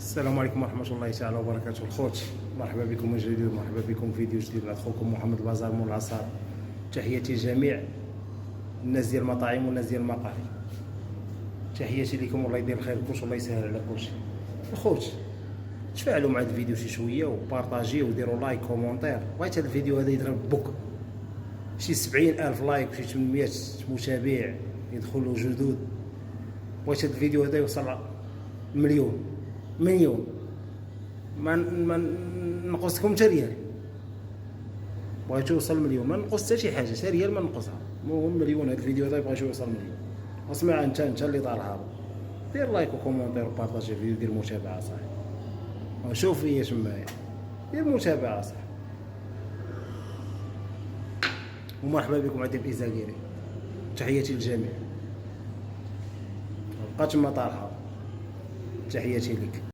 السلام عليكم ورحمة الله تعالى وبركاته. الخوت مرحبا بكم من جديد ومرحبا بكم في فيديو جديد مع خوكم محمد البازار مول العصار. تحياتي لجميع الناس ديال المطاعم والناس ديال المقاهي، تحياتي لكم والله يدير الخير لكلشي والله يسهل على كلشي. الخوت تفاعلوا مع هذا الفيديو شي شويه وبارطاجيه وديروا لايك كومونتير. بغيت هذا الفيديو هذا يضرب بوك شي 70,000 لايك وشي 800 متابع يدخلوا جدد. بغيت هذا الفيديو هذا يوصل مليون ما نقصكم حتى ريال. بغيتو يوصل مليون ما نقص حتى شي حاجه، حتى ريال ما نقصها. المهم مليون. هذا الفيديو هذا بغيتو يوصل مليون. اسمع انت اللي طالها، دير لايك وكومونتير وبارطاجي الفيديو، دير متابعه صح، شوف فيا تمايا، دير متابعه صح. ومرحبا بكم عندي في إزاكيري. تحياتي للجميع، بقى تما طالها. تحياتي لك.